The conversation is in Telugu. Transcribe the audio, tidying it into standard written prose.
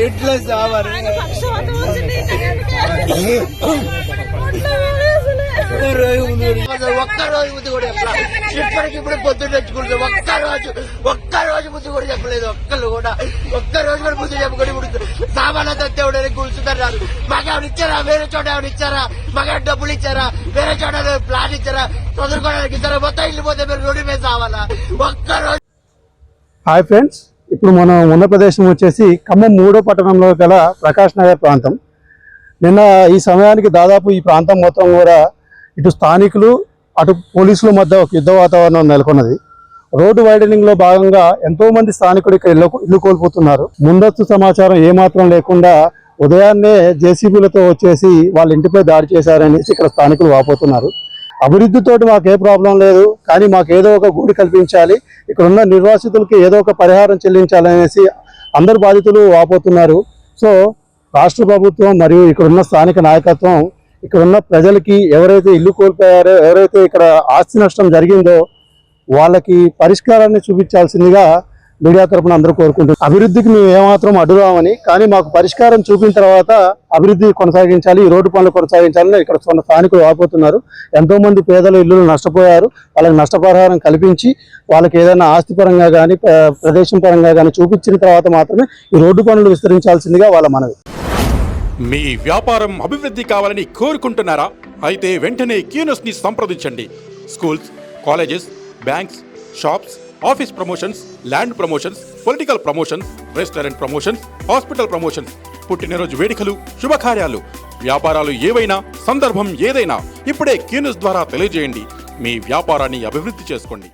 ఎట్లా సావాలి ఒక్క రోజు ముందు కూడా చెప్పలా. ఇప్పటికిప్పుడు పొద్దున్న తెచ్చుకుంటే ఒక్క రోజు ముందు కూడా చెప్పలేదు. ఒక్క రోజు కూడా ముందు చెప్పుకొని ఇప్పుడు సామాన్లు తెచ్చేవాడని కూర్చున్నారు. మాకేమైనా ఇచ్చారా? వేరే చోట ఏమైనా ఇచ్చారా? మాకేమైనా డబ్బులు ఇచ్చారా? వేరే చోట ప్లాన్ ఇచ్చారా? చదువుకోవడానికి ఇచ్చారా? మొత్తం ఇల్లు పోతే మీరు రోడ్డు మీద సావాలా? ఒక్క రోజు. హాయ్ ఫ్రెండ్స్, ఇప్పుడు మనం ఉన్న ప్రదేశం వచ్చేసి ఖమ్మం 3వ పట్టణంలో గల ప్రకాష్ నగర్ ప్రాంతం. నిన్న ఈ సమయానికి దాదాపు ఈ ప్రాంతం మొత్తం కూడా ఇటు స్థానికులు అటు పోలీసుల మధ్య ఒక యుద్ధ వాతావరణం నెలకొన్నది. రోడ్డు వైడనింగ్ లో భాగంగా ఎంతో మంది స్థానికులు ఇక్కడ ఇల్లు కోల్పోతున్నారు. ముందస్తు సమాచారం ఏమాత్రం లేకుండా ఉదయాన్నే జేసీబీలతో వచ్చేసి వాళ్ళ ఇంటిపై దాడి చేశారనేసి ఇక్కడ స్థానికులు వాపోతున్నారు. అభివృద్ధితోటి మాకు ఏ ప్రాబ్లం లేదు, కానీ మాకు ఏదో ఒక గూడు కల్పించాలి, ఇక్కడ ఉన్న నిర్వాసితులకి ఏదో ఒక పరిహారం చెల్లించాలనేసి అందరు బాధితులు వాపోతున్నారు. సో రాష్ట్ర ప్రభుత్వం మరియు ఇక్కడ ఉన్న స్థానిక నాయకత్వం ఇక్కడ ఉన్న ప్రజలకి ఎవరైతే ఇల్లు కోల్పోయారో, ఎవరైతే ఇక్కడ ఆస్తి నష్టం జరిగిందో వాళ్ళకి పరిష్కారాన్ని చూపించాల్సిందిగా మీడియా తరఫున అందరూ కోరుకుంటున్నారు. అభివృద్ధికి మేము ఏమాత్రం అడ్డురామని, కానీ మాకు పరిష్కారం చూపిన తర్వాత అభివృద్ధి కొనసాగించాలి, ఈ రోడ్డు పనులు కొనసాగించాలని ఇక్కడ స్థానికులు వాపోతున్నారు. ఎంతో మంది పేదల ఇల్లు నష్టపోయారు. వాళ్ళకి నష్టపరిహారం కల్పించి వాళ్ళకి ఏదైనా ఆస్తి పరంగా కానీ ప్రదేశం పరంగా కానీ చూపించిన తర్వాత మాత్రమే ఈ రోడ్డు పనులు విస్తరించాల్సిందిగా వాళ్ళ మనవి. మీ వ్యాపారం అభివృద్ధి కావాలని కోరుకుంటున్నారా? అయితే వెంటనే క్యూనస్ ని సంప్రదించండి. Schools, colleges, banks, shops, office promotions, land promotions, political promotions, restaurant promotions, hospital promotions, పుట్టినరోజు వేడుకలు, శుభకార్యాలు, వ్యాపారాలు ఏవైనా, సందర్భం ఏదైనా ఇప్పుడే క్యూనస్ ద్వారా తెలియజేయండి. మీ వ్యాపారాన్ని అభివృద్ధి చేసుకోండి.